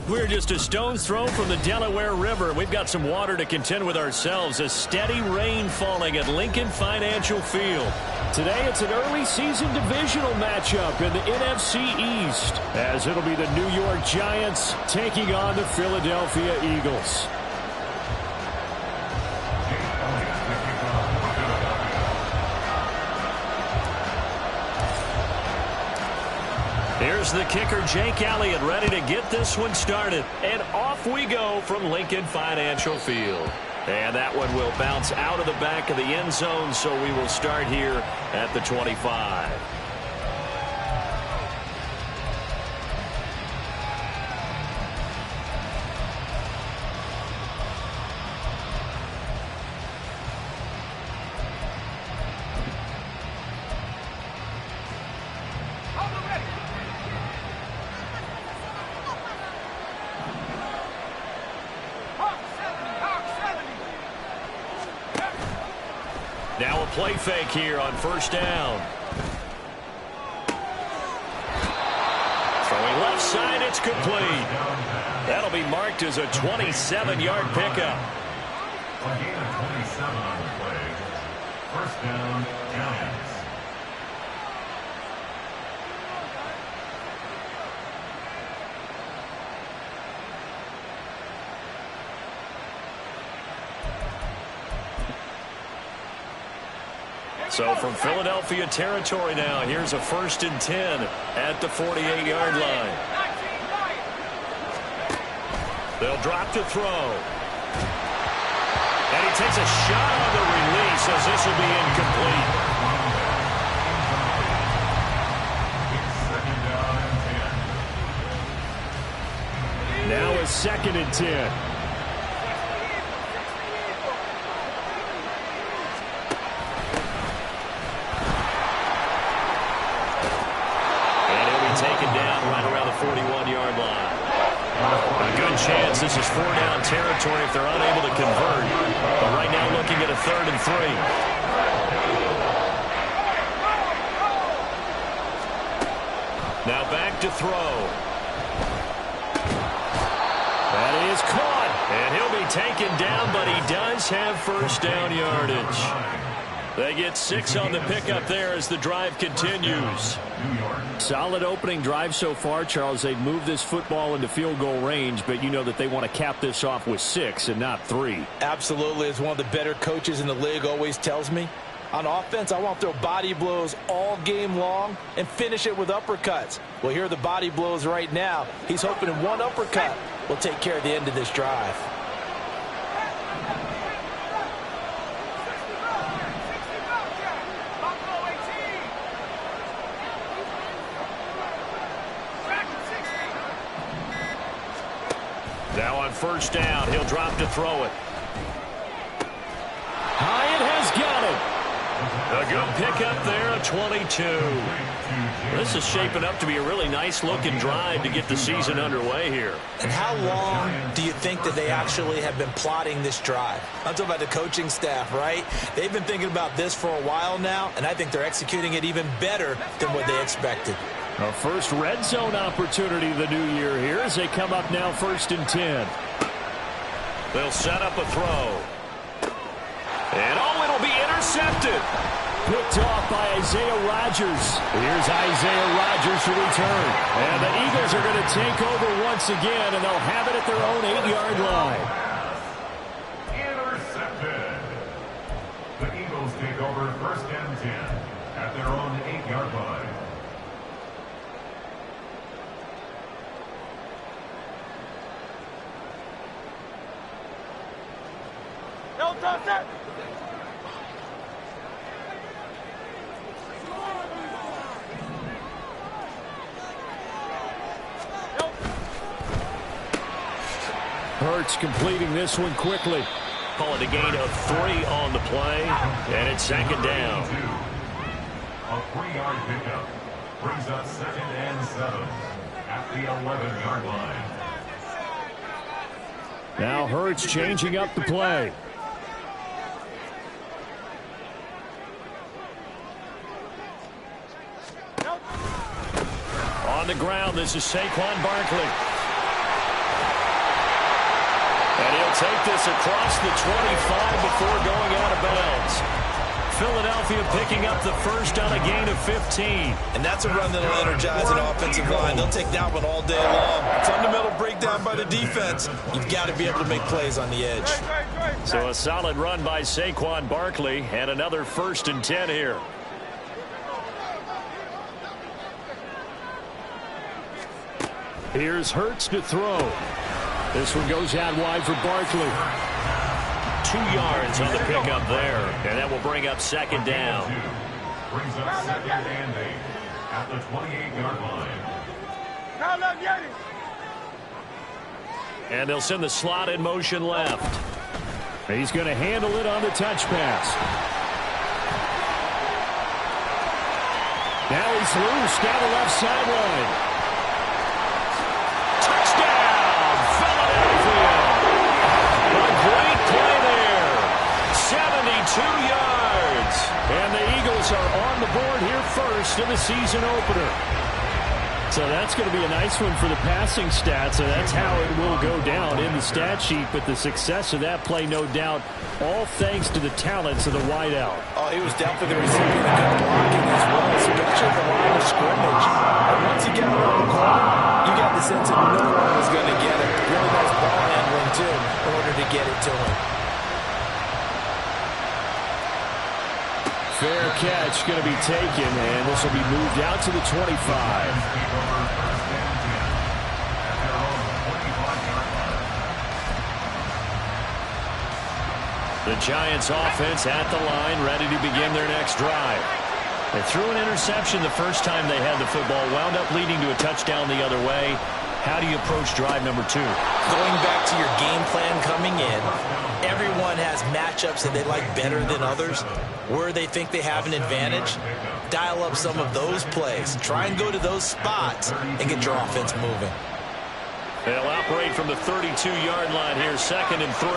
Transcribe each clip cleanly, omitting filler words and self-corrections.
We're just a stone's throw from the Delaware River. We've got some water to contend with ourselves. A steady rain falling at Lincoln Financial Field. Today it's an early season divisional matchup in the NFC East, as it'll be the New York Giants taking on the Philadelphia Eagles. Here's the kicker, Jake Elliott, ready to get this one started. And off we go from Lincoln Financial Field. And that one will bounce out of the back of the end zone, so we will start here at the 25. Now a play fake here on first down. Throwing left side, it's complete. That'll be marked as a 27-yard pickup. A gain of 27 on the play. First down, Giants. So from Philadelphia territory now, here's a 1st and 10 at the 48-yard line. They'll drop to throw. And he takes a shot on the release as this will be incomplete. Now a 2nd and 10. Taken down right around the 41-yard line. A good chance this is 4-down territory if they're unable to convert. But right now looking at a 3rd and 3. Now back to throw. That is caught. And he'll be taken down, but he does have 1st down yardage. They get 6 on the pickup there as the drive continues. Solid opening drive so far, Charles. They've moved this football into field goal range, but you know that they want to cap this off with 6 and not 3. Absolutely. As one of the better coaches in the league always tells me, on offense, I want to throw body blows all game long and finish it with uppercuts. Well, here are the body blows right now. He's hoping one uppercut will take care of the end of this drive. Now on 1st down, he'll drop to throw it. Hyatt has got it. A good pickup there, a 22. This is shaping up to be a really nice-looking drive to get the season underway here. And how long do you think that they actually have been plotting this drive? I'm talking about the coaching staff, right? They've been thinking about this for a while now, and I think they're executing it even better than what they expected. A first red zone opportunity the new year here as they come up now 1st and 10. They'll set up a throw. And it'll be intercepted. Picked off by Isaiah Rodgers. Here's Isaiah Rodgers to return. And the Eagles are going to take over once again, and they'll have it at their own 8-yard line. Intercepted. The Eagles take over 1st and 10 at their own 8-yard line. Hurts completing this one quickly. Call it a gain of 3 on the play, and it's 2nd down. A 3-yard pickup brings up 2nd and 7 at the 11-yard line. Now Hurts changing up the play. On the ground, this is Saquon Barkley. And he'll take this across the 25 before going out of bounds. Philadelphia picking up the first on a gain of 15. And that's a run that'll energize an offensive line. They'll take that one all day long. Fundamental breakdown by the defense. You've got to be able to make plays on the edge. So a solid run by Saquon Barkley and another 1st and 10 here. Here's Hurts to throw. This one goes out wide for Barkley. 2 yards on the pickup there, and that will bring up 2nd down. Brings up 2nd and 8 at the 28-yard line. And they'll send the slot in motion left. He's going to handle it on the touch pass. Now he's loose down the left sideline. Touchdown, Philadelphia! A great play there. 72 yards. And the Eagles are on the board here first in the season opener. So that's going to be a nice one for the passing stats, and that's how it will go down in the stat sheet. But the success of that play, no doubt, all thanks to the talents of the wideout. Oh, he was definitely the recipient of good blocking as well, especially the line of scrimmage. And once he got around the corner, you got the sense that no one was going to get it. Really nice ball handling, too, in order to get it to him. Fair catch going to be taken, and this will be moved out to the 25. The Giants offense at the line, ready to begin their next drive. They threw an interception the first time they had the football, wound up leading to a touchdown the other way. How do you approach drive number 2? Going back to your game plan coming in, everyone has matchups that they like better than others, where they think they have an advantage. Dial up some of those plays. Try and go to those spots and get your offense moving. They'll operate from the 32-yard line here, 2nd and 3.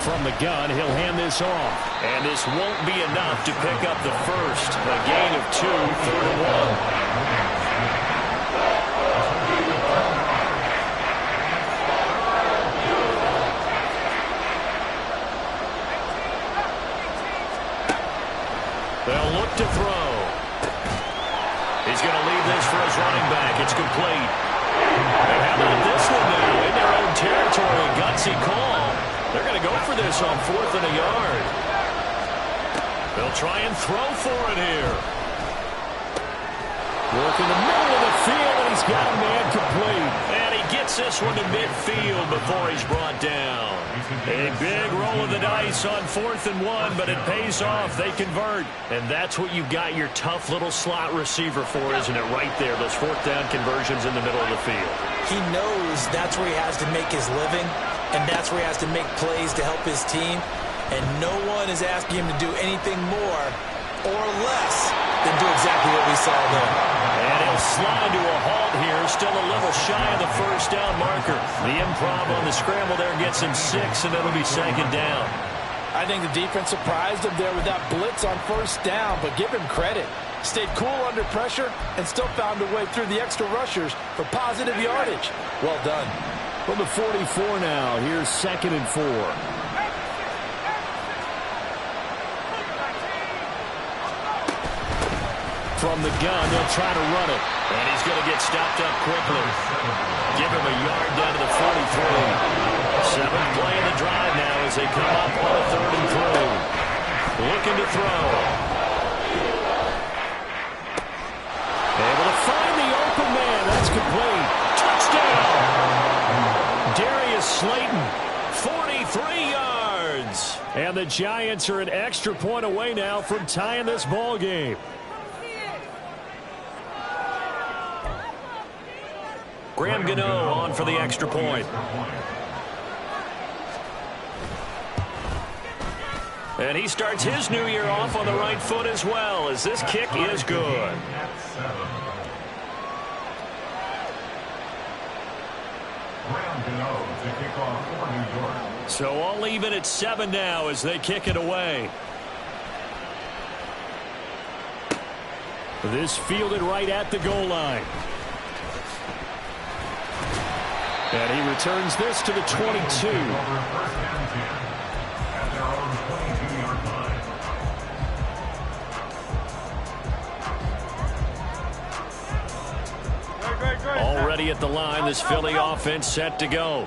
From the gun, he'll hand this off. And this won't be enough to pick up the first. A gain of 2, 3rd and 1. They'll look to throw. He's going to leave this for his running back. It's complete. And how about this one now? In their own territory, gutsy call. They're going to go for this on 4th and a yard. They'll try and throw for it here. Work in the middle of the field, and he's got a man complete. And he gets this one to midfield before he's brought down. A big roll of the dice on 4th and 1, but it pays off. They convert. And that's what you've got your tough little slot receiver for, isn't it? Right there, those 4th down conversions in the middle of the field. He knows that's where he has to make his living, and that's where he has to make plays to help his team. And no one is asking him to do anything more or less than do exactly what we saw there. And he'll slide to a halt here, still a little shy of the 1st down marker. The improv on the scramble there gets him 6, and it'll be 2nd down. I think the defense surprised him there with that blitz on 1st down, but give him credit. Stayed cool under pressure and still found a way through the extra rushers for positive yardage. Well done. From the 44 now, here's 2nd and 4. From the gun, they'll try to run it. And he's going to get stopped up quickly. Give him a yard down to the 43. 7th play of the drive now as they come up on a 3rd and 3. Looking to throw. Able to find the open man. That's complete. Touchdown! Darius Slayton, 43 yards. And the Giants are an extra point away now from tying this ball game. Graham Gano on for the extra point. And he starts his new year off on the right foot as well, as this kick is good. So all even at 7 now as they kick it away. This fielded right at the goal line. And he returns this to the 22. First and 10 at their own 22-yard line. Already at the line, this Philly offense set to go.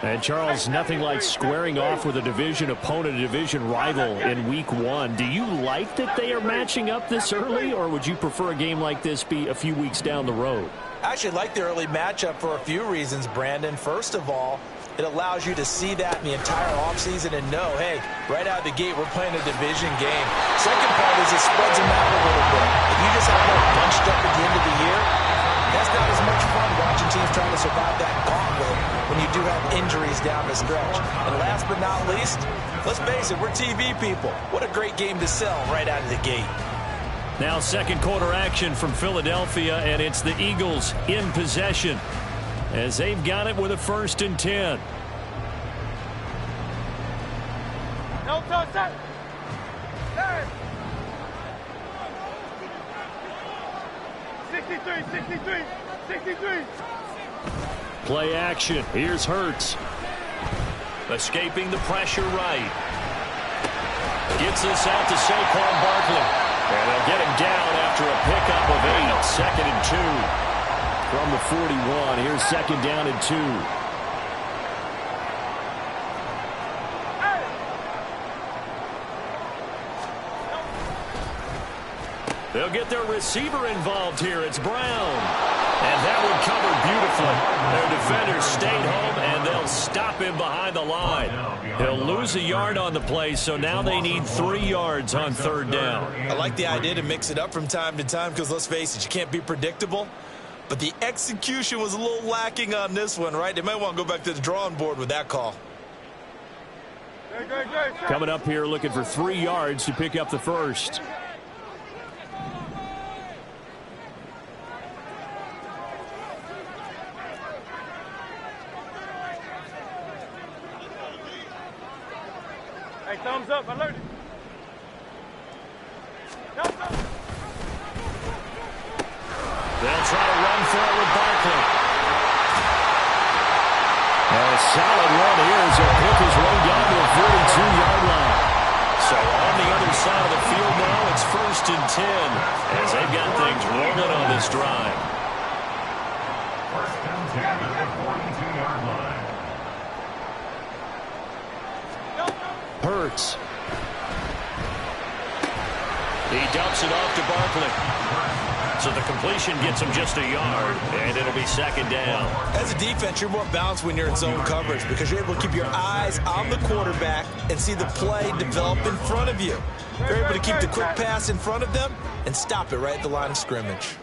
And Charles, nothing like squaring off with a division opponent, a division rival in week 1. Do you like that they are matching up this early, or would you prefer a game like this be a few weeks down the road? I actually like the early matchup for a few reasons, Brandon. First of all, it allows you to see that in the entire offseason and know, hey, right out of the gate, we're playing a division game. Second part is it spreads them out a little bit. If you just have them bunched up at the end of the year, that's not as much fun watching teams trying to survive that gauntlet when you do have injuries down the stretch. And last but not least, let's face it, we're TV people. What a great game to sell right out of the gate. Now second quarter action from Philadelphia, and it's the Eagles in possession as they've got it with a 1st and 10. No touch. 63. Play action. Here's Hurts. Escaping the pressure right. Gets this out to Saquon Barkley. And they'll get him down after a pickup of 8. 2nd and 2. From the 41. Here's 2nd down and 2. They'll get their receiver involved here. It's Brown. And that one covered beautifully. Their defenders stayed home, and they'll stop him behind the line. He'll lose a yard on the play, so now they need 3 yards on 3rd down. I like the idea to mix it up from time to time because, let's face it, you can't be predictable. But the execution was a little lacking on this one, right? They might want to go back to the drawing board with that call. Coming up here looking for 3 yards to pick up the 1st. Hey, thumbs up, I learned it. They'll try to run for it with Barkley. A solid run here as he'll pick his way down to the 42-yard line. So on the other side of the field now, it's 1st and 10 as they've got things rolling on this drive. 1st and 10 at the 42-yard line. Hurts. He dumps it off to Barkley. So the completion gets him just a yard, and it'll be 2nd down. As a defense, you're more balanced when you're in zone coverage because you're able to keep your eyes on the quarterback and see the play develop in front of you. You're able to keep the quick pass in front of them and stop it right at the line of scrimmage.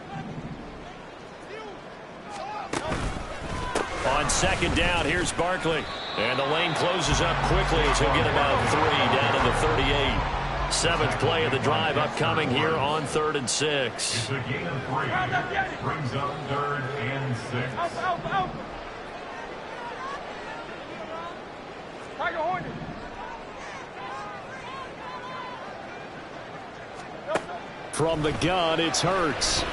On 2nd down, here's Barkley. And the lane closes up quickly as he'll get about 3 down to the 38. 7th play of the drive upcoming here on 3rd and 6. It's a gain of 3. Brings up 3rd and 6. Out. Tiger Hornet. From the gun, it's Hurts.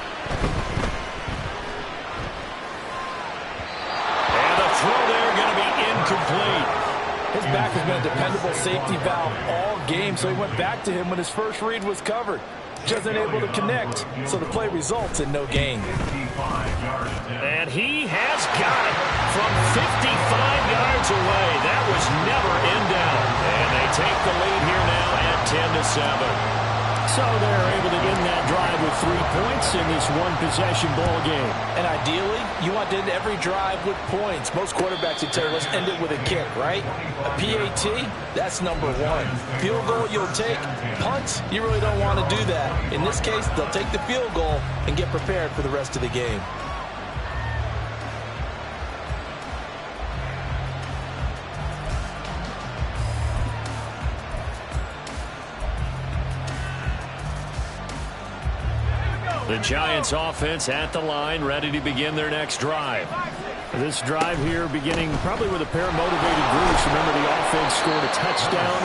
And the throw there going to be incomplete. His back has been a dependable safety valve all game, so he went back to him when his first read was covered. Just unable to connect, so the play results in no gain. And he has got it from 55 yards away. That was never in doubt. And they take the lead here now at 10-7. So they're able to end that drive with 3 points in this one-possession ball game. And ideally, you want to end every drive with points. Most quarterbacks would tell you, let's end it with a kick, right? A PAT, that's number 1. Field goal, you'll take. Punt, you really don't want to do that. In this case, they'll take the field goal and get prepared for the rest of the game. The Giants offense at the line, ready to begin their next drive. This drive here beginning probably with a pair of motivated groups. Remember, the offense scored a touchdown.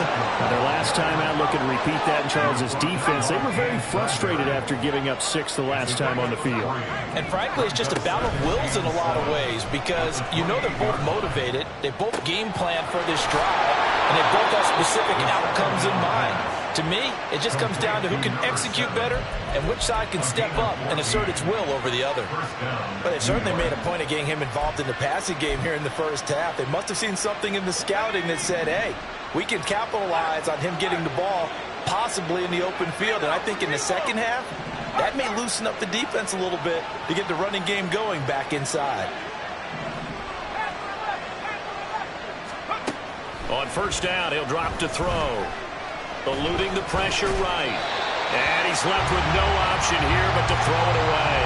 Their last time out, looking to repeat that in Charles' defense. They were very frustrated after giving up 6 the last time on the field. And frankly, it's just a battle of wills in a lot of ways because you know they're both motivated. They both game plan for this drive, and they both have specific outcomes in mind. To me, it just comes down to who can execute better and which side can step up and assert its will over the other. But they certainly made a point of getting him involved in the passing game here in the first half. They must have seen something in the scouting that said, hey, we can capitalize on him getting the ball possibly in the open field. And I think in the second half, that may loosen up the defense a little bit to get the running game going back inside. On first down, he'll drop to throw. Eluding the pressure right. And he's left with no option here but to throw it away.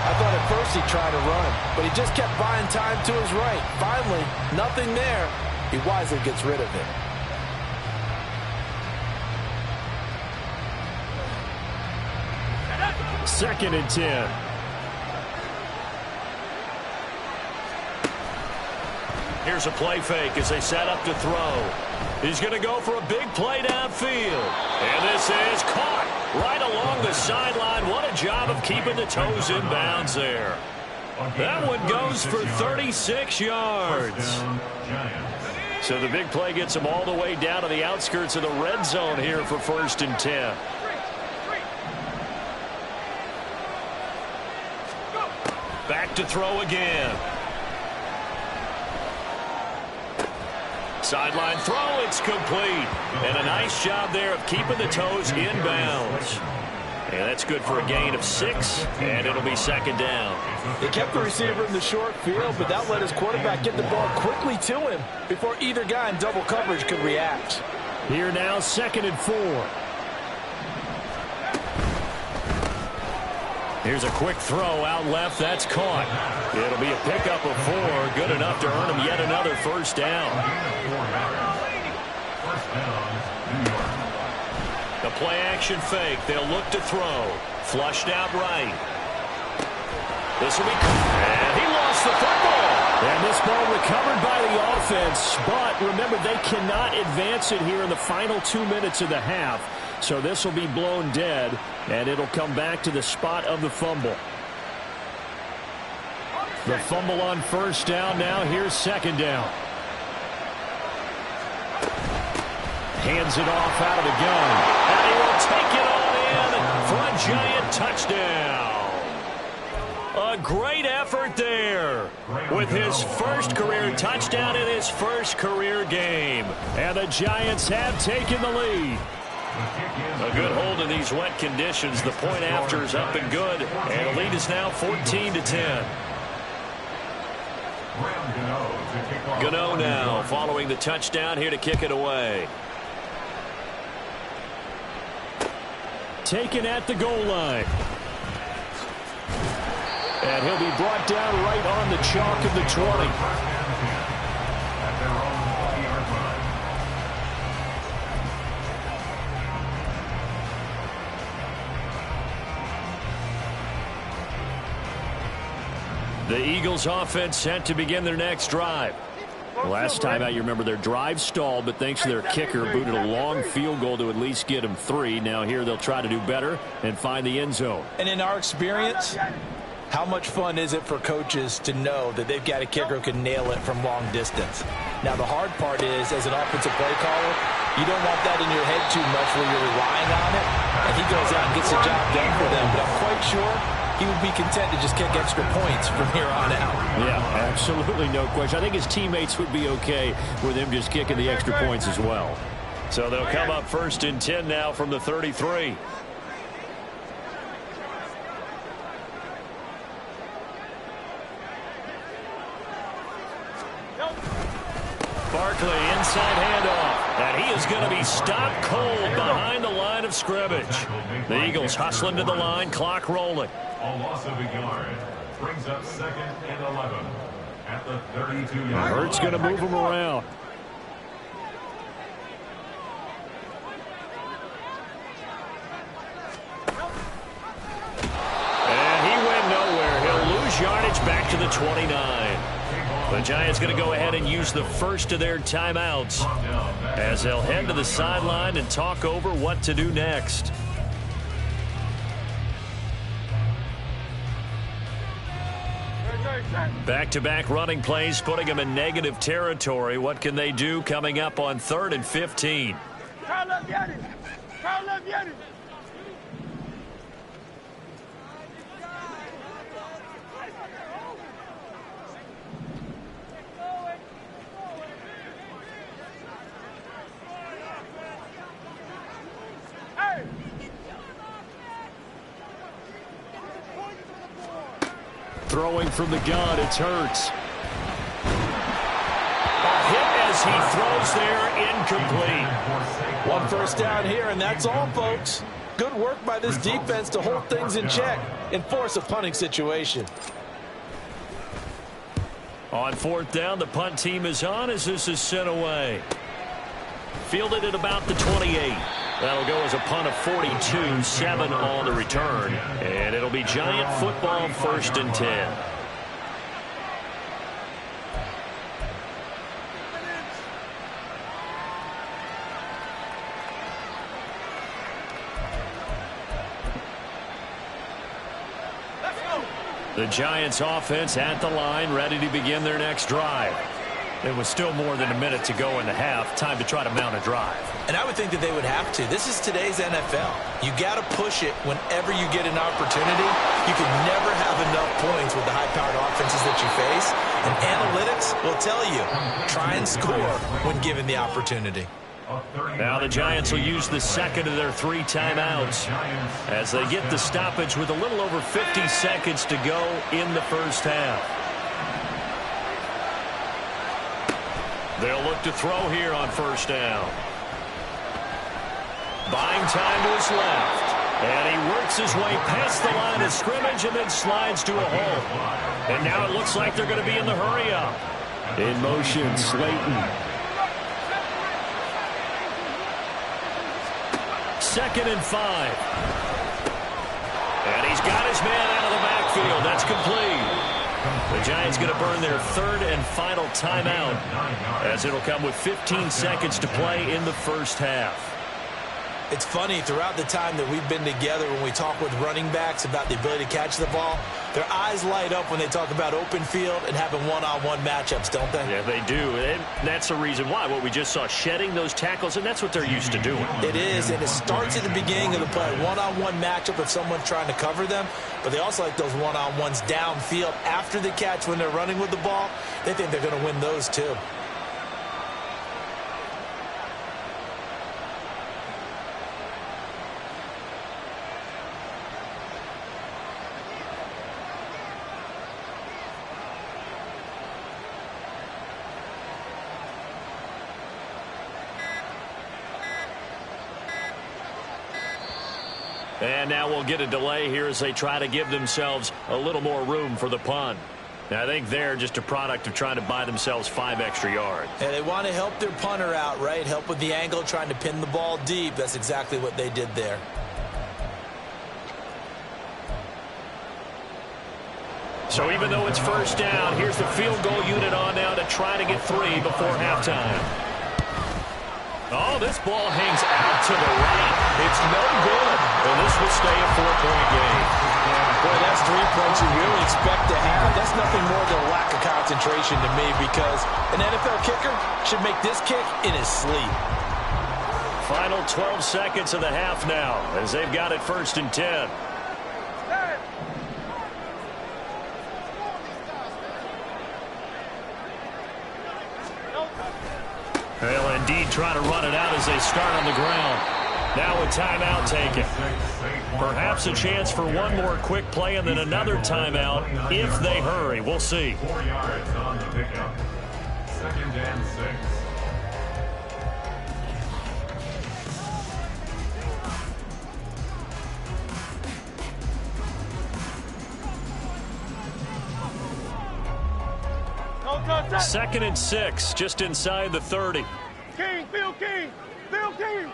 I thought at first he'd try to run, but he just kept buying time to his right. Finally, nothing there. He wisely gets rid of it. Second and 10. Here's a play fake as they set up to throw. He's going to go for a big play downfield. And this is caught right along the sideline. What a job of keeping the toes in bounds there. That one goes for 36 yards. So the big play gets him all the way down to the outskirts of the red zone here for first and 10. Back to throw again. Sideline throw, it's complete. And a nice job there of keeping the toes in bounds. And that's good for a gain of 6, and it'll be second down. They kept the receiver in the short field, but that let his quarterback get the ball quickly to him before either guy in double coverage could react. Here now, second and 4. Here's a quick throw out left. That's caught. It'll be a pickup of 4. Good enough to earn him yet another first down. The play action fake. They'll look to throw. Flushed out right. This will be. And he lost the football. And this ball recovered by the offense. But remember, they cannot advance it here in the final 2 minutes of the half. So this will be blown dead, and it'll come back to the spot of the fumble. The fumble on first down now. Here's second down. Hands it off out of the gun. And he will take it on in for a giant touchdown. A great effort there with his first career touchdown in his first career game. And the Giants have taken the lead. A good hold in these wet conditions. The point after is up and good. And the lead is now 14-10. Gano now following the touchdown here to kick it away. Taken at the goal line. And he'll be brought down right on the chalk of the 20. The Eagles offense set to begin their next drive. Last time out, you remember their drive stalled, but thanks to their kicker, booted a long field goal to at least get them 3. Now here they'll try to do better and find the end zone. And in our experience, how much fun is it for coaches to know that they've got a kicker who can nail it from long distance? Now, the hard part is, as an offensive play caller, you don't want that in your head too much where you're relying on it, and he goes out and gets the job done for them. But I'm quite sure he would be content to just kick extra points from here on out. Yeah, absolutely no question. I think his teammates would be okay with him just kicking the extra points as well. So they'll come up first and 10 now from the 33. Barkley inside handoff, and he is going to be stopped cold behind the line of scrimmage. The Eagles hustling to the line, clock rolling. A loss of a yard brings up second and 11 at the 32-yard line. Hurts going to move him around. And he went nowhere. He'll lose yardage back to the 29. The Giants going to go ahead and use the first of their timeouts as they'll head to the sideline and talk over what to do next. Back-to-back running plays putting them in negative territory. What can they do coming up on 3rd and 15? Throwing from the gun, it's Hurts. A hit as he throws there, incomplete. One first down here, and that's all, folks. Good work by this defense to hold things in check and force a punting situation. On 4th down, the punt team is on as this is sent away. Fielded at about the 28. That'll go as a punt of 42, 7 on the return. And it'll be Giant football 1st and 10. The Giants offense at the line, ready to begin their next drive. It was still more than a minute to go in the half. Time to try to mount a drive. And I would think that they would have to. This is today's NFL. You got to push it whenever you get an opportunity. You can never have enough points with the high-powered offenses that you face. And analytics will tell you, try and score when given the opportunity. Now the Giants will use the second of their 3 timeouts as they get the stoppage with a little over 50 seconds to go in the first half. They'll look to throw here on 1st down. Buying time to his left. And he works his way past the line of scrimmage and then slides to a hole. And now it looks like they're going to be in the hurry-up. In motion, Slayton. 2nd and 5. And he's got his man out of the backfield. That's complete. The Giants going to burn their 3rd and final timeout as it'll come with 15 seconds to play in the first half. It's funny, throughout the time that we've been together, when we talk with running backs about the ability to catch the ball, their eyes light up when they talk about open field and having one-on-one matchups, don't they? Yeah, they do. And that's the reason why. What we just saw, shedding those tackles, and that's what they're used to doing. It is, and it starts at the beginning of the play. One-on-one matchup if someone's trying to cover them, but they also like those one-on-ones downfield after the catch when they're running with the ball. They think they're going to win those too. And now we'll get a delay here as they try to give themselves a little more room for the punt. Now, I think they're just a product of trying to buy themselves 5 extra yards. And they want to help their punter out, right? Help with the angle, trying to pin the ball deep. That's exactly what they did there. So even though it's 1st down, here's the field goal unit on now to try to get 3 before halftime. Oh, this ball hangs out to the right. It's no good. And this will stay a 4-point game. Boy, that's 3 points you really expect to have. That's nothing more than a lack of concentration to me, because an NFL kicker should make this kick in his sleep. Final 12 seconds of the half now as they've got it 1st and 10. They'll indeed try to run it out as they start on the ground. Now a timeout taken. Perhaps a chance for one more quick play and then another timeout if they hurry. We'll see. 4 yards on the pickup. 2nd and 6. Second and 6, just inside the 30. King, Phil King, Phil King.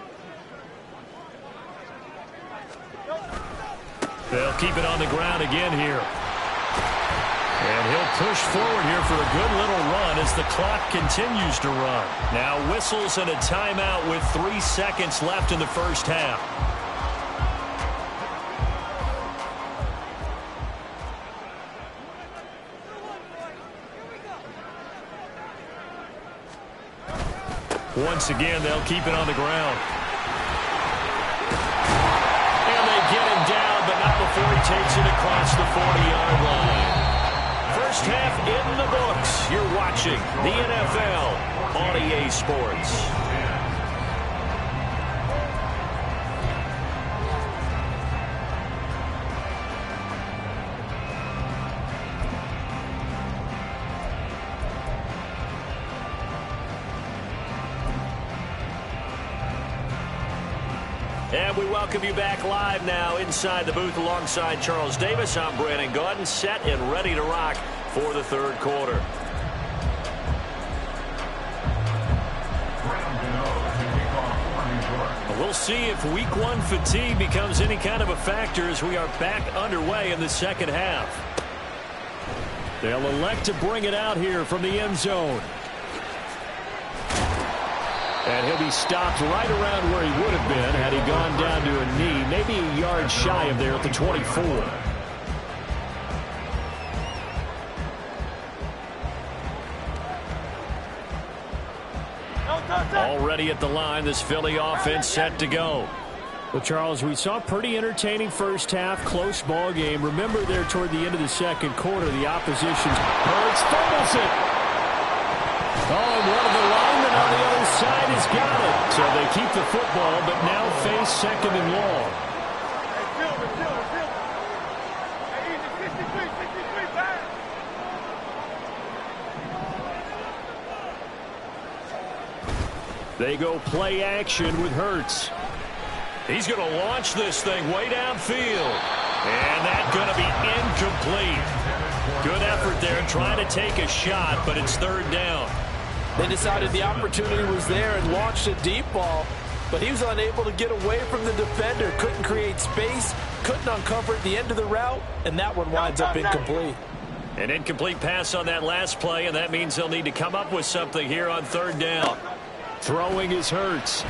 They'll keep it on the ground again here. And he'll push forward here for a good little run as the clock continues to run. Now whistles and a timeout with 3 seconds left in the first half. Once again, they'll keep it on the ground. And they get him down, but not before he takes it across the 40-yard line. First half in the books. You're watching the NFL on EA Sports. And we welcome you back live now inside the booth alongside Charles Davis. I'm Brandon Gaudin, set and ready to rock for the third quarter. We'll see if week one fatigue becomes any kind of a factor as we are back underway in the second half. They'll elect to bring it out here from the end zone. And he'll be stopped right around where he would have been had he gone down to a knee, maybe a yard shy of there at the 24. Already at the line, this Philly offense set to go. Well, Charles, we saw a pretty entertaining first half, close ball game. Remember there toward the end of the second quarter, the opposition's Hurts fumbles it. Oh, and one of the linemen on the other side has got it. So they keep the football, but now face second and long. They go play action with Hurts. He's going to launch this thing way downfield. And that's going to be incomplete. Good effort there trying to take a shot, but it's third down. They decided the opportunity was there and launched a deep ball, but he was unable to get away from the defender, couldn't create space, couldn't uncover at the end of the route, and that one winds up incomplete. An incomplete pass on that last play, and that means they'll need to come up with something here on third down. Throwing is Hurts.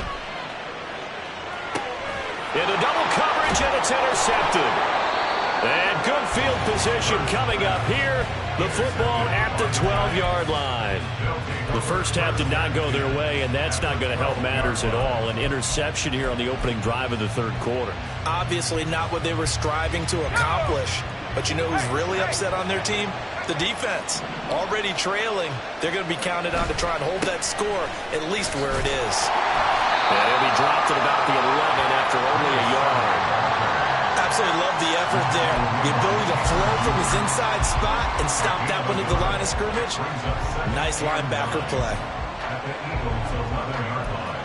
Into double coverage, and it's intercepted. And good field position coming up here. The football at the 12-yard line. The first half did not go their way, and that's not going to help matters at all. An interception here on the opening drive of the third quarter. Obviously not what they were striving to accomplish. But you know who's really upset on their team? The defense. Already trailing. They're going to be counted on to try and hold that score at least where it is. And he'll be dropped at about the 11 after only a yard. Absolutely love the effort there. The ability to flow from his inside spot and stop that one at the line of scrimmage. Nice linebacker play. At the Eagles' 11-yard line.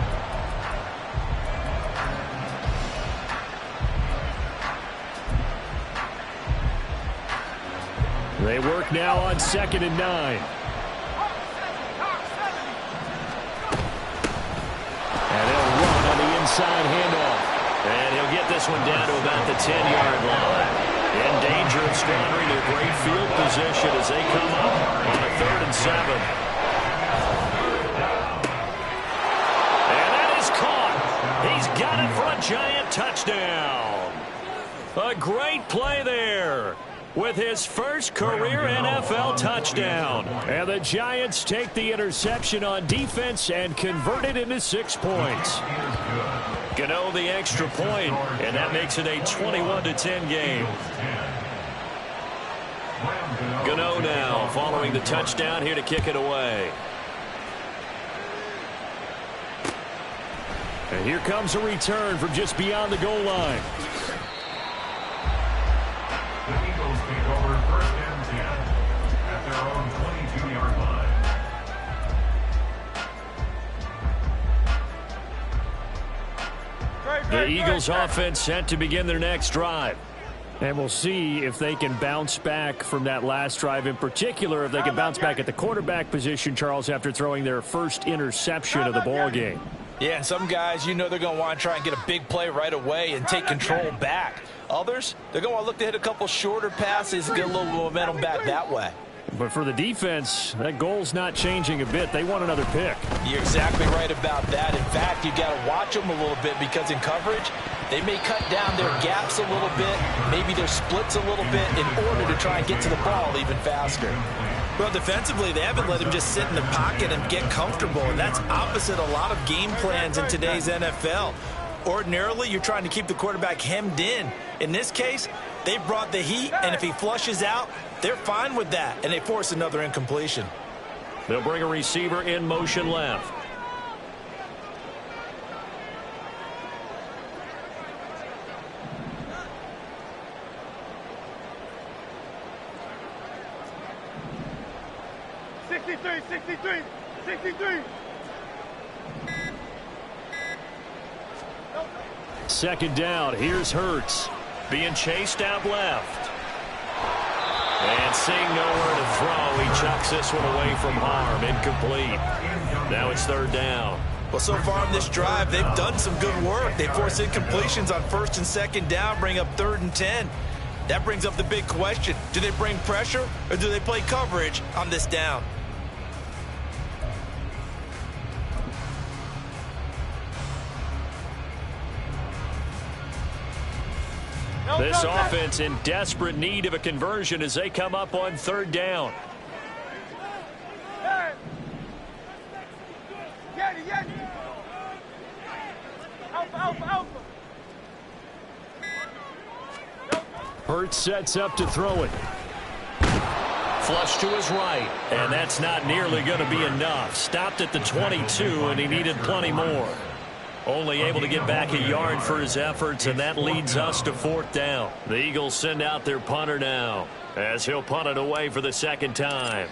They work now on 2nd and 9. And they'll run on the inside handoff. And he'll get this one down to about the 10-yard line. In danger of squandering their great field position as they come up on a 3rd and 7. And that is caught. He's got it for a Giant touchdown. A great play there with his first career NFL touchdown. And the Giants take the interception on defense and convert it into 6 points. Gano the extra point, and that makes it a 21-10 game. Gano now following the touchdown here to kick it away. And here comes a return from just beyond the goal line. The Eagles take over 1st and 10 at their own 22-yard line. The Eagles offense set to begin their next drive. And we'll see if they can bounce back from that last drive, in particular if they can bounce back at the quarterback position, Charles, after throwing their first interception of the ball game. Yeah, some guys, you know they're going to want to try and get a big play right away and take control back. Others, they're going to want to look to hit a couple shorter passes and get a little momentum back that way. But for the defense, that goal's not changing a bit. They want another pick. You're exactly right about that. In fact, you got to watch them a little bit because in coverage, they may cut down their gaps a little bit, maybe their splits a little bit in order to try and get to the ball even faster. Well, defensively, they haven't let him just sit in the pocket and get comfortable, and that's opposite a lot of game plans in today's NFL. Ordinarily, you're trying to keep the quarterback hemmed in. In this case, they brought the heat, and if he flushes out, they're fine with that, and they force another incompletion. They'll bring a receiver in motion left. Second down. Here's Hurts. Being chased out left. And seeing nowhere to throw, he chucks this one away from harm. Incomplete. Now it's third down. Well, so far on this drive, they've done some good work. They force incompletions on first and second down, bring up 3rd and 10. That brings up the big question. Do they bring pressure or do they play coverage on this down? This offense in desperate need of a conversion as they come up on third down. Hurts sets up to throw it. Flush to his right. And that's not nearly going to be enough. Stopped at the 22, and he needed plenty more. Only able to get back a yard for his efforts, and that leads us to fourth down. The Eagles send out their punter now as he'll punt it away for the second time.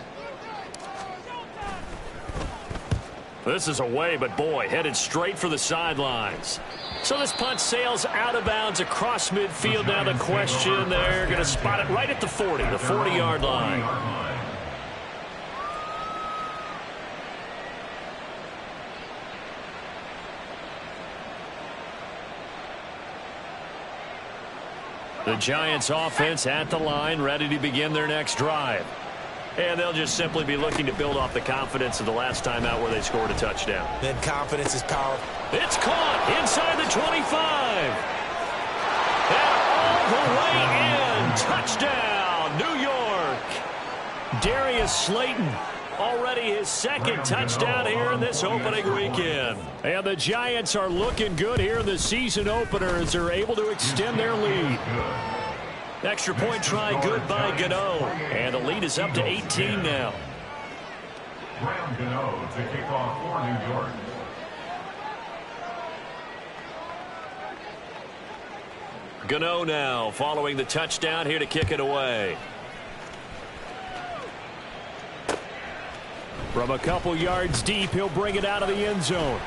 This is away, but boy, headed straight for the sidelines. So this punt sails out of bounds across midfield. Now the question, they're going to spot it right at the 40, the 40-yard line. The Giants offense at the line, ready to begin their next drive. And they'll just simply be looking to build off the confidence of the last time out where they scored a touchdown. Then confidence is powerful. It's caught inside the 25. And all the way in. Touchdown, New York. Darius Slayton. Already his second touchdown here in this opening weekend. And the Giants are looking good here in the season opener as they're able to extend their lead. Extra point try good by Gano. And the lead is up to 18 now. Graham Gano to kick off for New York. Gano now following the touchdown here to kick it away. From a couple yards deep, he'll bring it out of the end zone.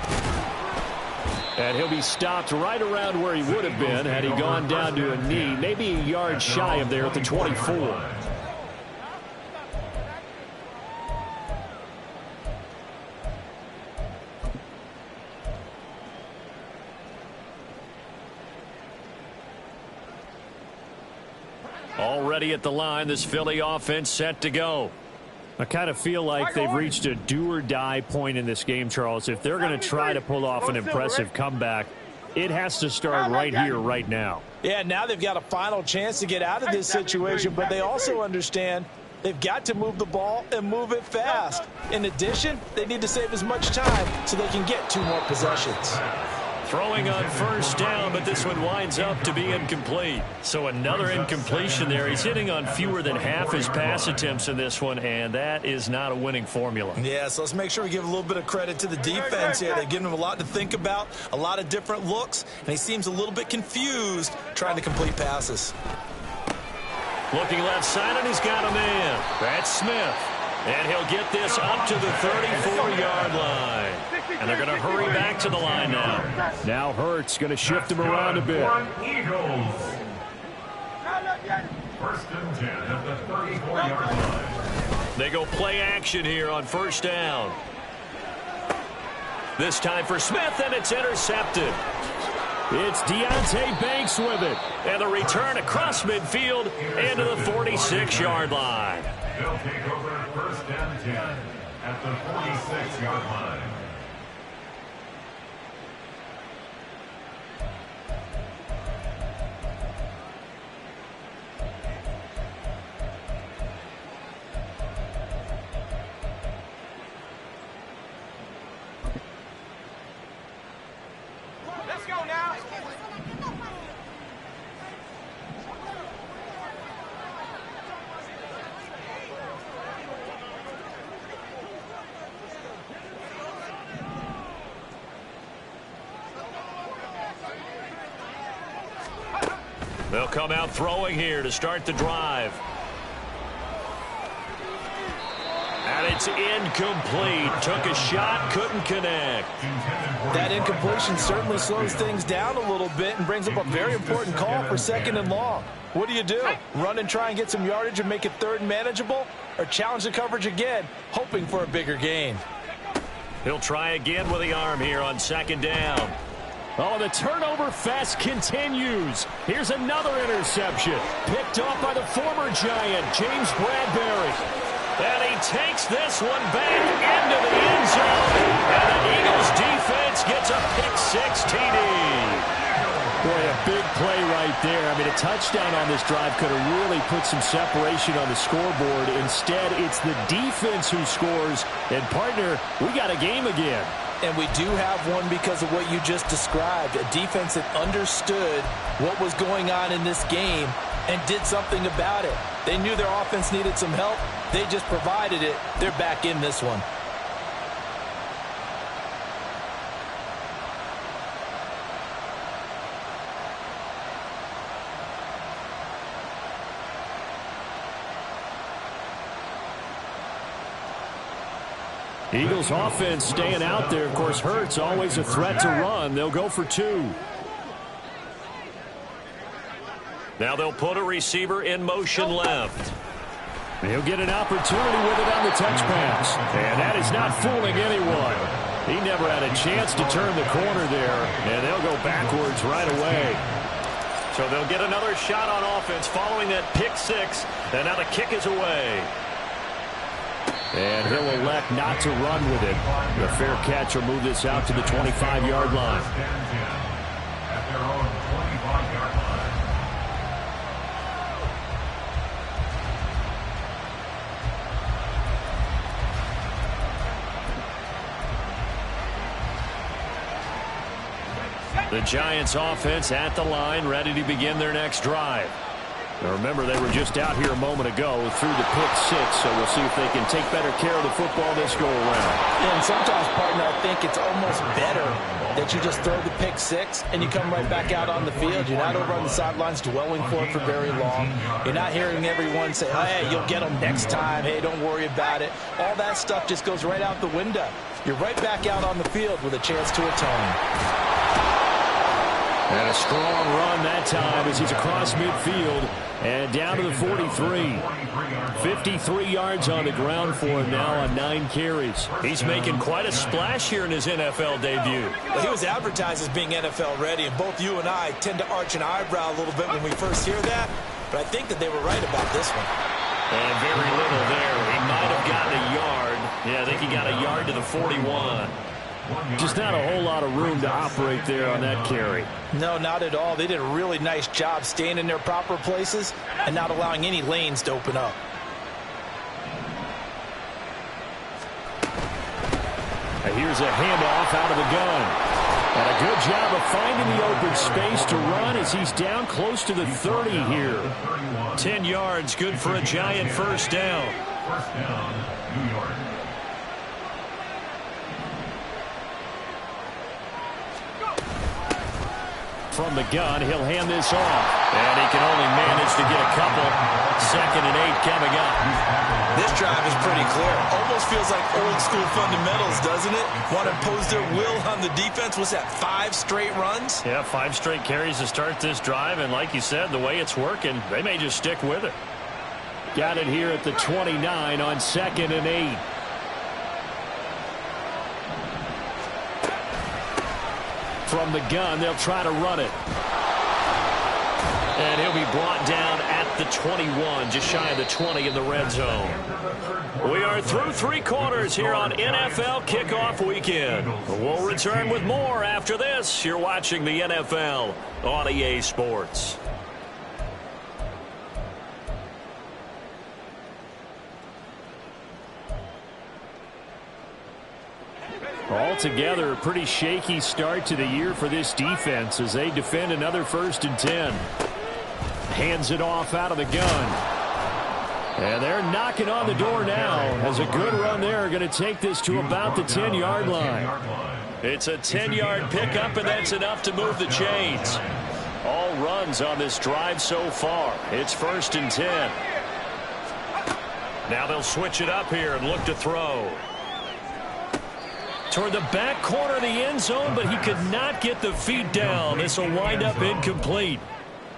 And he'll be stopped right around where he would have been had he gone down to a knee, maybe a yard shy of there at the 24. Already at the line, this Philly offense set to go. I kind of feel like they've reached a do-or-die point in this game, Charles. If they're going to try to pull off an impressive comeback, it has to start right here, right now. Yeah, now they've got a final chance to get out of this situation, but they also understand they've got to move the ball and move it fast. In addition, they need to save as much time so they can get 2 more possessions. Throwing on first down, but this one winds up to be incomplete. So another incompletion there. He's hitting on fewer than half his pass attempts in this one, and that is not a winning formula. Yeah, so let's make sure we give a little bit of credit to the defense here. They've given him a lot to think about, a lot of different looks, and he seems a little bit confused trying to complete passes. Looking left side, and he's got a man. That's Smith. And he'll get this up to the 34-yard line. And they're going to hurry back to the line now. Now Hurts going to shift him around a bit. Eagles. First and 10 at the 34-yard line. They go play action here on first down. This time for Smith, and it's intercepted. It's Deonte Banks with it. And the return across midfield into the 46-yard line. They'll take over first and 10 at the 46-yard line. Let's go now. They'll come out throwing here to start the drive. And it's incomplete. Took a shot, couldn't connect. That incompletion certainly slows things down a little bit and brings up a very important call for 2nd and long. What do? Run and try and get some yardage and make it 3rd and manageable? Or challenge the coverage again, hoping for a bigger gain? He'll try again with the arm here on 2nd down. Oh, the turnover fest continues. Here's another interception. Picked off by the former Giant, James Bradbury. And he takes this one back into the end zone. And the Eagles defense gets a pick-6 TD. Boy, a big play right there. I mean, a touchdown on this drive could have really put some separation on the scoreboard. Instead, it's the defense who scores. And, partner, we got a game again. And we do have one because of what you just described. A defense that understood what was going on in this game and did something about it. They knew their offense needed some help. They just provided it. They're back in this one. Eagles offense staying out there. Of course, Hurts always a threat to run. They'll go for 2. Now they'll put a receiver in motion left. He'll get an opportunity with it on the touch pass. And that is not fooling anyone. He never had a chance to turn the corner there. And they'll go backwards right away. So they'll get another shot on offense following that pick-6. And now the kick is away. And he'll elect not to run with it. The fair catch will move this out to the 25-yard line. At their own 25-yard line. The Giants offense at the line, ready to begin their next drive. Now remember, they were just out here a moment ago through the pick-6, so we'll see if they can take better care of the football this go-around. Yeah, and sometimes, partner, I think it's almost better that you just throw the pick-6 and you come right back out on the field. You're not over on the sidelines dwelling for it for very long. You're not hearing everyone say, oh, hey, you'll get them next time. Hey, don't worry about it. All that stuff just goes right out the window. You're right back out on the field with a chance to atone. And a strong run that time as he's across midfield and down to the 43. 53 yards on the ground for him now on 9 carries. He's making quite a splash here in his NFL debut. Well, he was advertised as being NFL ready, and both you and I tend to arch an eyebrow a little bit when we first hear that, but I think that they were right about this one. And very little there. He might have gotten a yard. Yeah, I think he got a yard to the 41. Just not a whole lot of room to operate there on that carry. No, not at all. They did a really nice job staying in their proper places and not allowing any lanes to open up. And here's a handoff out of the gun. And a good job of finding the open space to run as he's down close to the 30 here. 10 yards, good for a Giant first down. First down, New York. From the gun, he'll hand this off. And he can only manage to get a couple. 2nd and 8 coming up. This drive is pretty clear. Almost feels like old school fundamentals, doesn't it? Want to impose their will on the defense. What's that, 5 straight runs? Yeah, 5 straight carries to start this drive. And like you said, the way it's working, they may just stick with it. Got it here at the 29 on 2nd and 8. From the gun, they'll try to run it. And he'll be brought down at the 21, just shy of the 20 in the red zone. We are through 3 quarters here on NFL Kickoff Weekend. We'll return with more after this. You're watching the NFL on EA Sports. Altogether, a pretty shaky start to the year for this defense as they defend another 1st and 10. Hands it off out of the gun. And they're knocking on the door now as a good run there going to take this to about the 10-yard line. It's a 10-yard pickup, and that's enough to move the chains. All runs on this drive so far. It's 1st and 10. Now they'll switch it up here and look to throw. Toward the back corner of the end zone, but he could not get the feet down. This will wind up incomplete.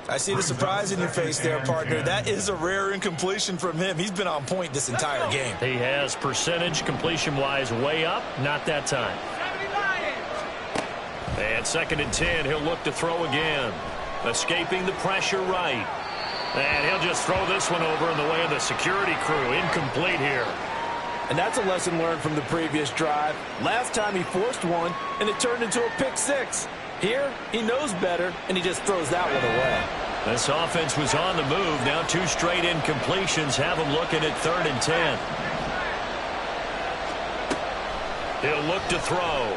I see the surprise in your face there, partner. That is a rare incompletion from him. He's been on point this entire game. He has percentage completion-wise way up. Not that time. And 2nd and 10, he'll look to throw again. Escaping the pressure right. And he'll just throw this one over in the way of the security crew. Incomplete here. And that's a lesson learned from the previous drive. Last time he forced one, and it turned into a pick 6. Here, he knows better, and he just throws that one away. This offense was on the move. Now 2 straight incompletions have him looking at 3rd and 10. He'll look to throw.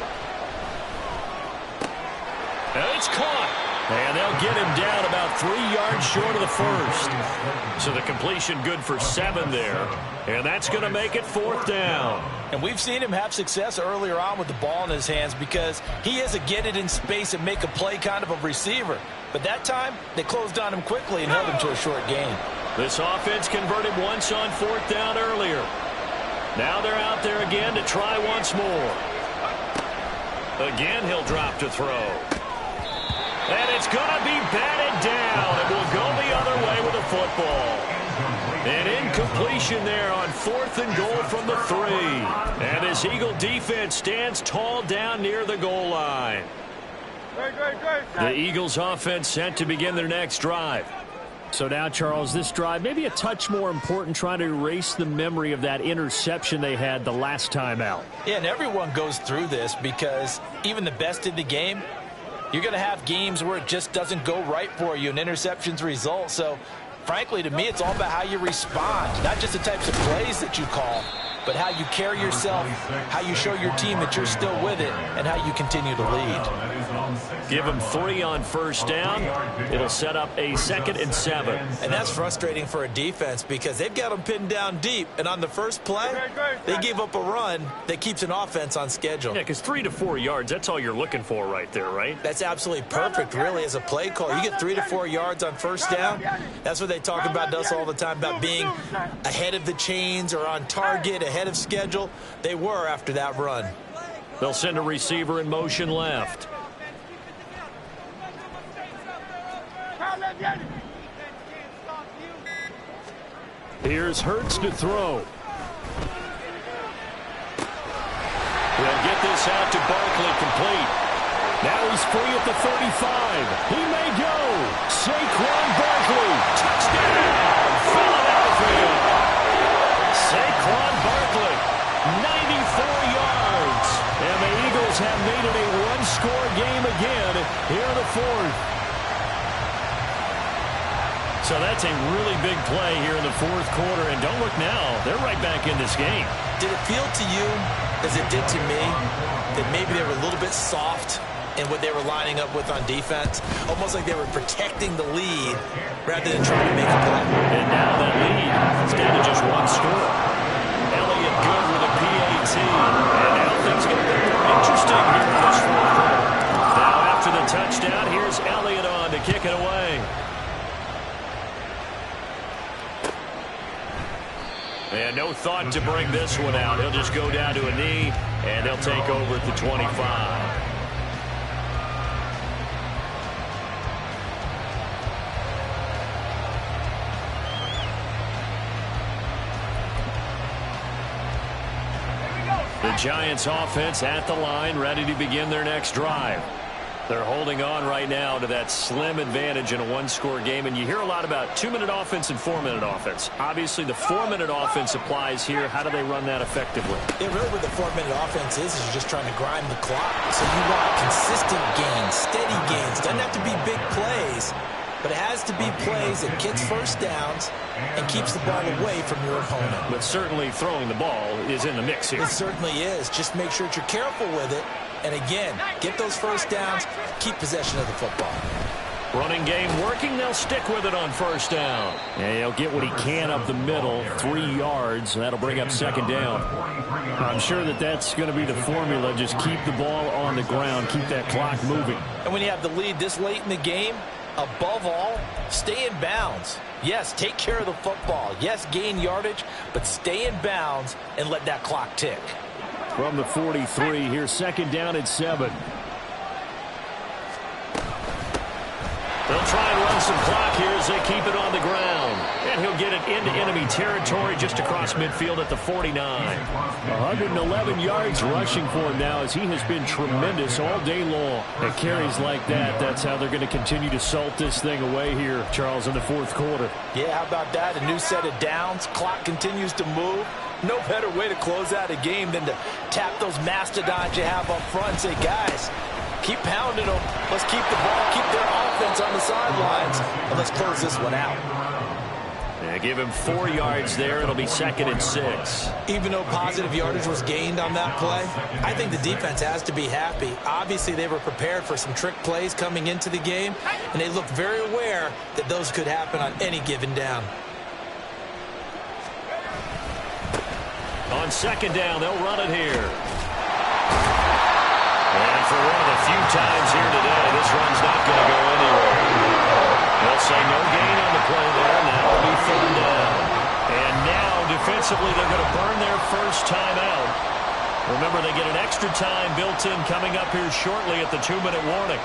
And it's caught. And they'll get him down about 3 yards short of the 1st. So the completion good for 7 there. And that's going to make it 4th down. And we've seen him have success earlier on with the ball in his hands because he is a get it in space and make a play kind of a receiver. But that time, they closed on him quickly and held him to a short gain. This offense converted once on 4th down earlier. Now they're out there again to try once more. Again, he'll drop to throw. And it's going to be batted down. It will go the other way with the football. An incompletion there on 4th and goal from the 3. And this Eagle defense stands tall down near the goal line. The Eagles offense set to begin their next drive. So now, Charles, this drive maybe a touch more important, trying to erase the memory of that interception they had the last time out. Yeah, and everyone goes through this because even the best in the game, you're going to have games where it just doesn't go right for you and interceptions result. So, frankly, to me, it's all about how you respond, not just the types of plays that you call, but how you carry yourself, how you show your team that you're still with it, and how you continue to lead. Give them 3 on 1st down. It'll set up a 2nd and 7. And that's frustrating for a defense because they've got them pinned down deep. And on the first play, they gave up a run that keeps an offense on schedule. Yeah, because 3 to 4 yards, that's all you're looking for right there, right? That's absolutely perfect, really, as a play call. You get 3 to 4 yards on 1st down. That's what they talk about to us all the time, about being ahead of the chains or on target, ahead of schedule. They were after that run. They'll send a receiver in motion left. Here's Hurts to throw. He'll get this out to Barkley, complete. Now he's free at the 35. He may go. Saquon Barkley, touchdown, Philadelphia. Saquon Barkley, 94 yards. And the Eagles have made it a one-score game again here in the 4th. So that's a really big play here in the 4th quarter. And don't look now, they're right back in this game. Did it feel to you, as it did to me, that maybe they were a little bit soft in what they were lining up with on defense? Almost like they were protecting the lead rather than trying to make a play. And now that lead is down to just 1 score. Elliott good with a PAT. And now things get a bit more interesting here in this 4th quarter. Now after the touchdown, here's Elliott on to kick it away. And no thought to bring this one out. He'll just go down to a knee, and they'll take over at the 25. The Giants offense at the line, ready to begin their next drive. They're holding on right now to that slim advantage in a one-score game, and you hear a lot about 2-minute offense and 4-minute offense. Obviously, the 4-minute offense applies here. How do they run that effectively? Yeah, really what the 4-minute offense is you're just trying to grind the clock. So you want consistent gains, steady gains. Doesn't have to be big plays, but it has to be plays that gets first downs and keeps the ball away from your opponent. But certainly throwing the ball is in the mix here. It certainly is. Just make sure that you're careful with it. And again, get those first downs, keep possession of the football. Running game working, they'll stick with it on first down. And he'll get what he can up the middle, 3 yards. That'll bring up second down. I'm sure that that's going to be the formula. Just keep the ball on the ground, keep that clock moving. And when you have the lead this late in the game, above all, stay in bounds. Yes, take care of the football. Yes, gain yardage, but stay in bounds and let that clock tick. From the 43, here's second down at 7. They'll try and run some clock here as they keep it on the ground. And he'll get it into enemy territory just across midfield at the 49. 111 yards rushing for him now as he has been tremendous all day long. At carries like that, that's how they're going to continue to salt this thing away here, Charles, in the fourth quarter. Yeah, how about that? A new set of downs. Clock continues to move. No better way to close out a game than to tap those mastodons you have up front and say, guys, keep pounding them. Let's keep the ball, keep their offense on the sidelines, and let's close this one out. Yeah, give him 4 yards there. It'll be second and 6. Even though positive yardage was gained on that play, I think the defense has to be happy. Obviously, they were prepared for some trick plays coming into the game, and they looked very aware that those could happen on any given down. On second down, they'll run it here. And for one of the few times here today, this run's not going to go anywhere. They'll say no gain on the play there, and that will be third down. And now, defensively, they're going to burn their first time out. Remember, they get an extra time built in coming up here shortly at the 2-minute warning.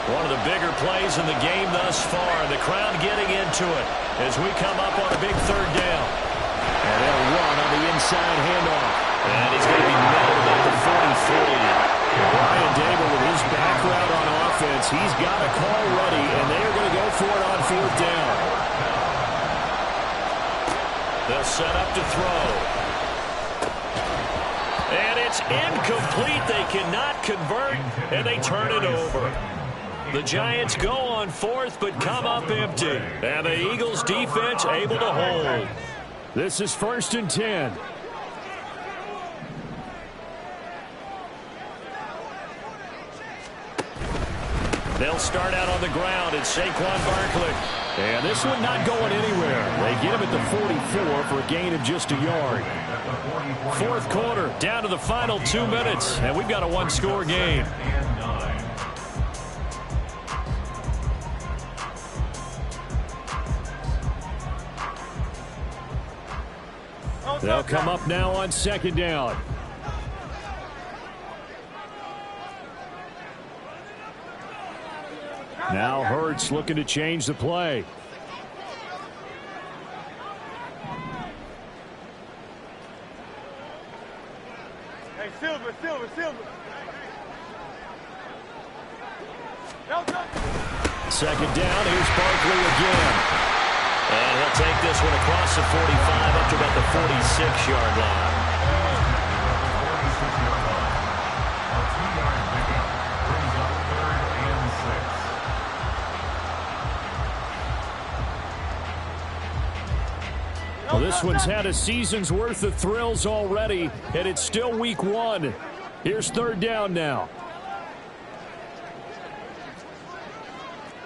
One of the bigger plays in the game thus far. The crowd getting into it as we come up on a big third down. And they'll run on the inside handoff. And he's going to be nailed at the 43. Brian Dable with his background on offense. He's got a call ready, and they are going to go for it on fourth down. They'll set up to throw. And it's incomplete. They cannot convert, and they turn it over. The Giants go on fourth, but come up empty. And the Eagles defense able to hold. This is first and 10. They'll start out on the ground. It's Saquon Barkley. And this one not going anywhere. They get him at the 44 for a gain of just a yard. Fourth quarter, down to the final 2 minutes. And we've got a one-score game. They'll come up now on second down. Now Hurts looking to change the play. Hey, Silver. Second down, here's Barkley again. And he'll take this one across the 45 up to about the 46-yard line. Well, this one's had a season's worth of thrills already, and it's still week 1. Here's third down now.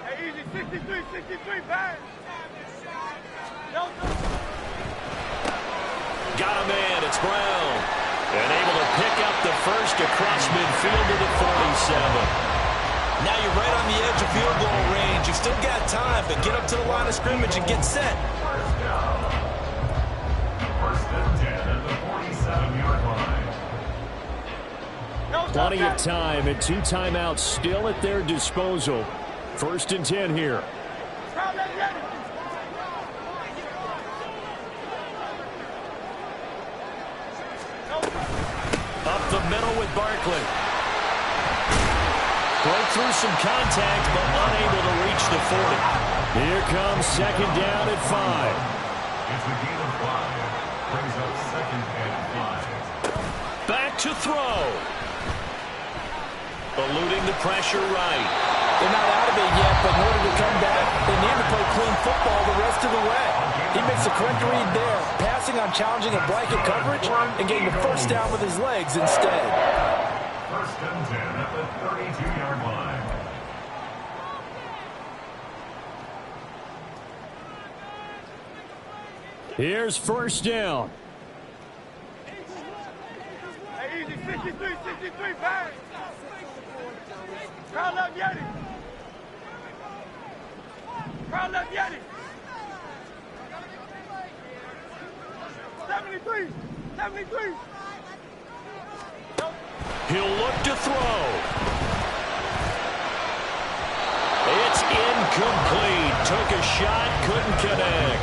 Hey, easy, 63, back. Got a man, it's Brown. And able to pick up the first across midfield to the 47. Now you're right on the edge of field goal range. You've still got time, but get up to the line of scrimmage and get set. First and 10 at the 47-yard line. Plenty of time and 2 timeouts still at their disposal. First and 10 here. Up the middle with Barkley. Broke through some contact, but unable to reach the 40. Here comes second down at 5. It's a gain of 5. Brings up second and 5. Back to throw. Eluding the pressure right. They're not out of it yet, but in order to come back, they need to play clean football the rest of the way. He makes the correct read there, passing on challenging a blanket coverage and getting the first down with his legs instead. First and 10 at the 32-yard line. Here's first down. Hey, easy, 63, 63, bang. Crowd left Yeti. Crowd left Yeti. 73, 73. He'll look to throw. It's incomplete. Took a shot, couldn't connect.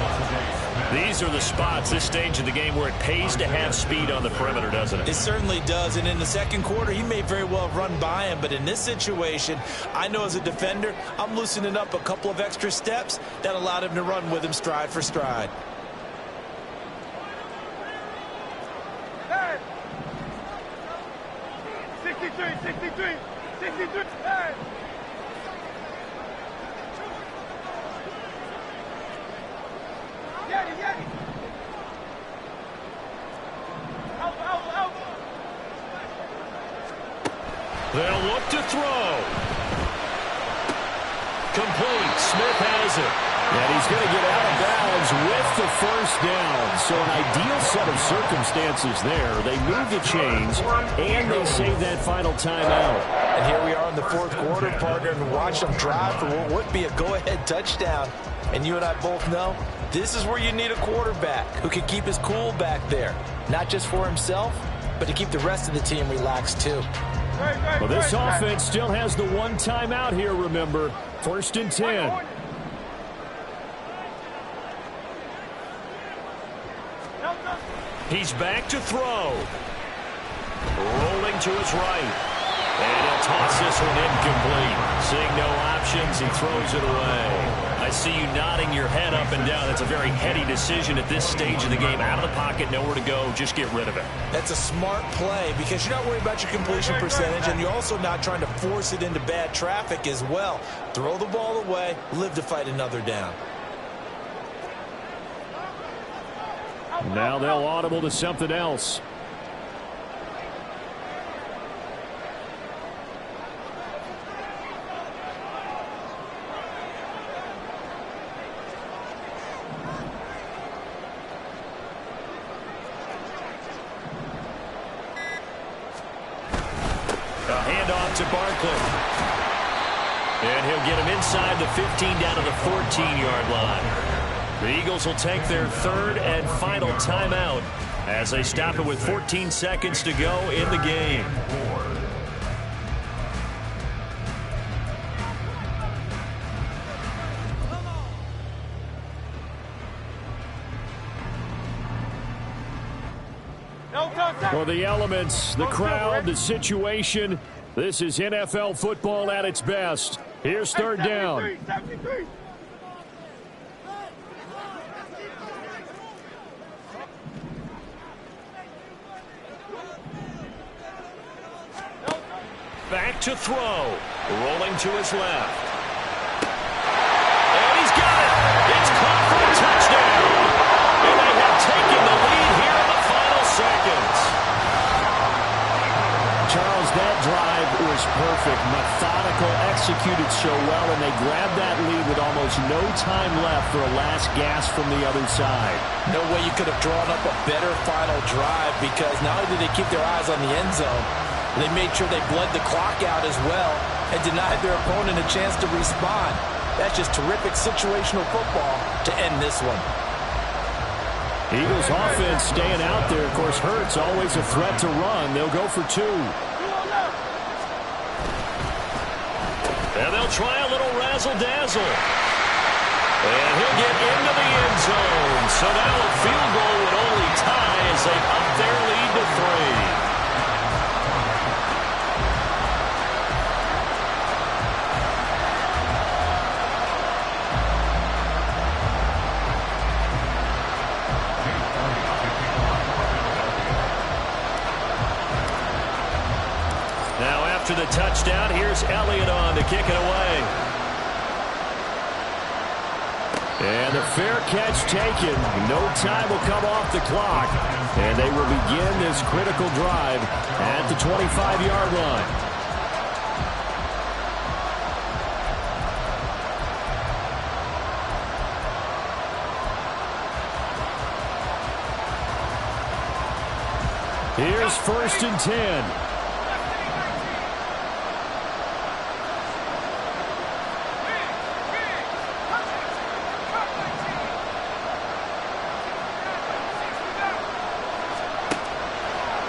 These are the spots, this stage of the game, where it pays to have speed on the perimeter, doesn't it? It certainly does, and in the second quarter, he may very well have run by him, but in this situation, I know as a defender, I'm loosening up a couple of extra steps that allowed him to run with him stride for stride. Hey. 63, 63, 63, hey. Yeti, Yeti. Out, out, out. They'll look to throw. Complete. Smith has it. And he's going to get out of bounds with the first down. So an ideal set of circumstances there. They move the chains, and they save that final timeout. And here we are in the fourth quarter, partner, and watch them drive for what would be a go-ahead touchdown. And you and I both know this is where you need a quarterback who can keep his cool back there, not just for himself, but to keep the rest of the team relaxed too. Well, this offense still has the one timeout here, remember. First and 10. He's back to throw. Rolling to his right. And he'll toss this one incomplete. Seeing no options, he throws it away. I see you nodding your head up and down. That's a very heady decision at this stage of the game. Out of the pocket, nowhere to go. Just get rid of it. That's a smart play because you're not worried about your completion percentage, and you're also not trying to force it into bad traffic as well. Throw the ball away, live to fight another down. Now they'll audible to something else. A handoff to Barkley. And he'll get him inside the 15 down to the 14-yard line. The Eagles will take their third and final timeout as they stop it with 14 seconds to go in the game. For the elements, the crowd, the situation, this is NFL football at its best. Here's third down. 73. Back to throw. Rolling to his left. And he's got it. It's caught for a touchdown. And they have taken the lead here in the final seconds. Charles, that drive was perfect. Methodical, executed so well, and they grabbed that lead with almost no time left for a last gasp from the other side. No way you could have drawn up a better final drive because not only did they keep their eyes on the end zone, they made sure they bled the clock out as well and denied their opponent a chance to respond. That's just terrific situational football to end this one. Eagles offense staying out there. Of course, Hurts always a threat to run. They'll go for 2. And they'll try a little razzle-dazzle. And he'll get into the end zone. So now a field goal would only tie as they up their lead to 3. after the touchdown. Here's Elliott on to kick it away. And the fair catch taken. No time will come off the clock. And they will begin this critical drive at the 25-yard line. Here's 1st and 10.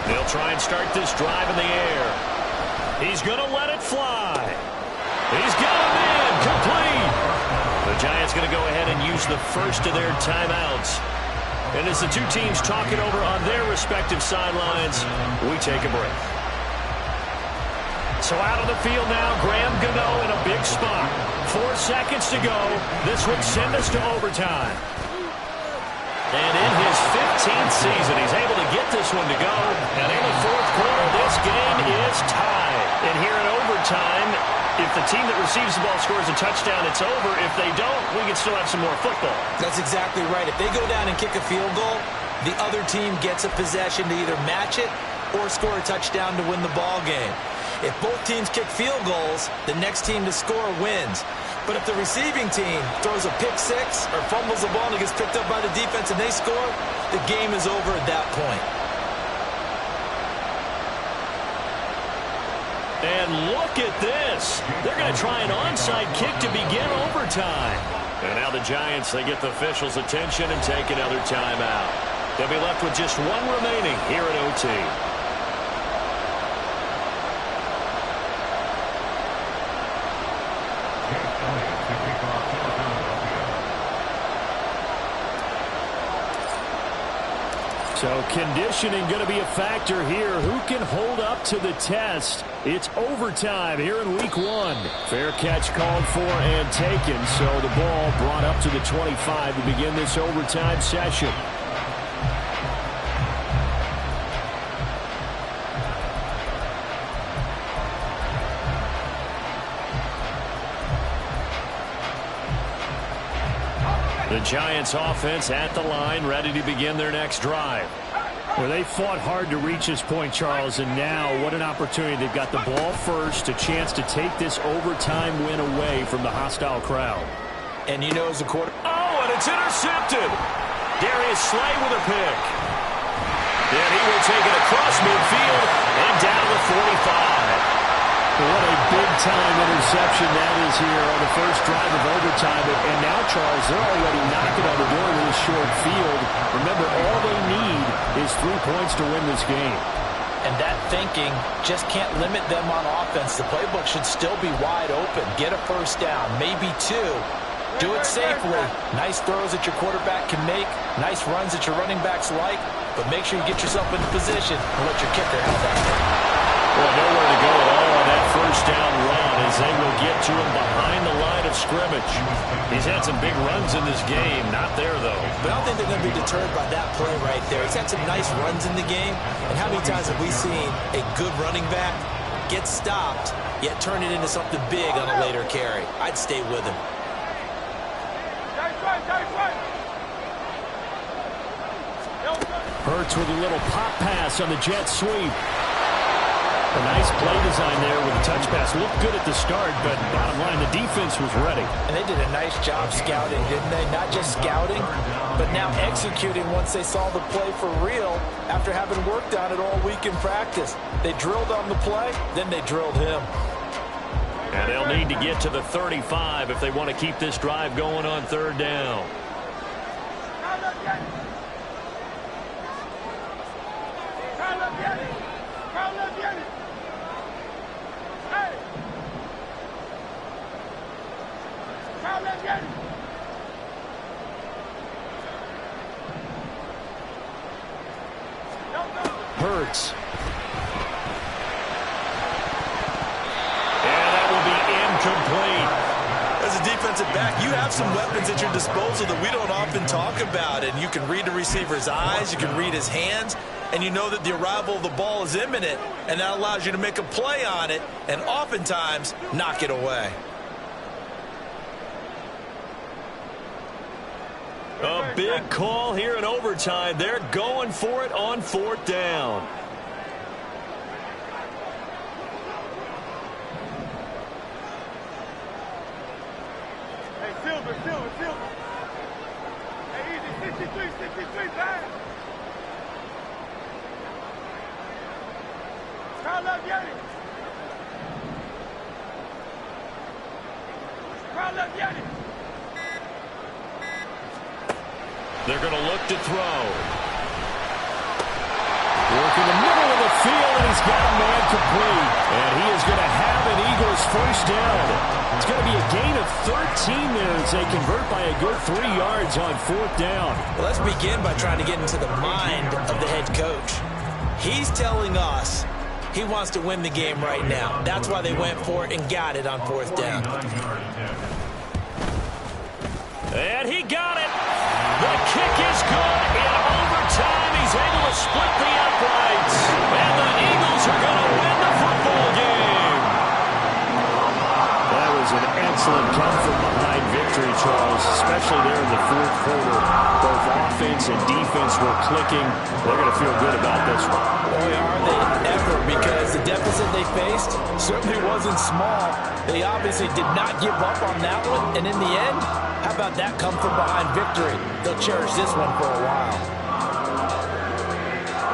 They'll try and start this drive in the air. He's going to let it fly. He's got him in. Complete. The Giants going to go ahead and use the first of their timeouts. And as the two teams talk it over on their respective sidelines, we take a break. So out on the field now, Graham Gano in a big spot. 4 seconds to go. This would send us to overtime. And in his 15th season, he's able to get this one to go. And in the 4th quarter, this game is tied. And here in overtime, if the team that receives the ball scores a touchdown, it's over. If they don't, we can still have some more football. That's exactly right. If they go down and kick a field goal, the other team gets a possession to either match it or score a touchdown to win the ball game. If both teams kick field goals, the next team to score wins. But if the receiving team throws a pick six or fumbles the ball and it gets picked up by the defense and they score, the game is over at that point. And look at this. They're going to try an onside kick to begin overtime. And now the Giants, they get the officials' attention and take another timeout. They'll be left with just one remaining here at OT. So conditioning going to be a factor here. Who can hold up to the test? It's overtime here in week 1. Fair catch called for and taken. So the ball brought up to the 25 to begin this overtime session. The Giants offense at the line, ready to begin their next drive. Well, they fought hard to reach this point, Charles, and now what an opportunity. They've got the ball first, a chance to take this overtime win away from the hostile crowd. And you know as a quarter... Oh, and it's intercepted. Darius Slay with a pick. And he will take it across midfield and down to the 45. What a big-time interception that is here on the first drive of overtime. And now, Charles, they're already knocking on the door to this short field. Remember, all they need is 3 points to win this game. And that thinking just can't limit them on offense. The playbook should still be wide open. Get a first down, maybe 2. Do it safely. Nice throws that your quarterback can make. Nice runs that your running backs like. But make sure you get yourself into position and let your kicker help out there. Well, nowhere to go at all on that first down run as they will get to him behind the line of scrimmage. He's had some big runs in this game. Not there, though. But I don't think they're going to be deterred by that play right there. He's had some nice runs in the game. And how many times have we seen a good running back get stopped, yet turn it into something big on a later carry? I'd stay with him. Hurts with a little pop pass on the jet sweep. A nice play design there with a touch pass. Looked good at the start, but bottom line, the defense was ready. And they did a nice job scouting, didn't they? Not just scouting, but now executing once they saw the play for real after having worked on it all week in practice. They drilled on the play, then they drilled him. And they'll need to get to the 35 if they want to keep this drive going on third down. Hurts. And that will be incomplete. As a defensive defensive back, you have some weapons at your disposal that we don't often talk about. And you can read the receiver's eyes, you can read his hands, and you know that the arrival of the ball is imminent, and that allows you to make a play on it and oftentimes knock it away. A big call here in overtime. They're going for it on 4th down. Hey, Silver. Hey, easy, 63, back. Crowd love Yeti. Crowd love Yeti. They're going to look to throw. Work in the middle of the field, and he's got a man complete. And he is going to have an Eagles first down. It's going to be a gain of 13 there as they convert by a good 3 yards on 4th down. Well, let's begin by trying to get into the mind of the head coach. He's telling us he wants to win the game right now. That's why they went for it and got it on 4th down. And he got it. The kick is good. In overtime, he's able to split the uprights. And the Eagles are going to win the football game. That was an excellent come-from-behind victory, Charles, especially there in the 4th quarter. Both offense and defense were clicking. They're going to feel good about this one. Boy, are they ever, because the deficit they faced certainly wasn't small. They obviously did not give up on that one, and in the end, how about that come-from-behind victory? They'll cherish this one for a while.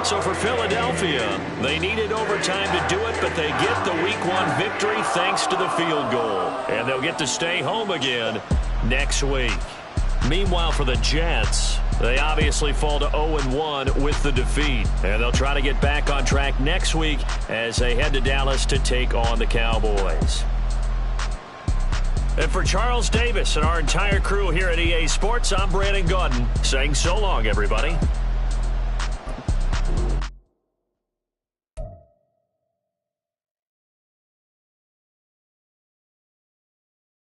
So for Philadelphia, they needed overtime to do it, but they get the Week 1 victory thanks to the field goal. And they'll get to stay home again next week. Meanwhile, for the Jets, they obviously fall to 0-1 with the defeat. And they'll try to get back on track next week as they head to Dallas to take on the Cowboys. And for Charles Davis and our entire crew here at EA Sports, I'm Brandon Gaudin saying so long, everybody.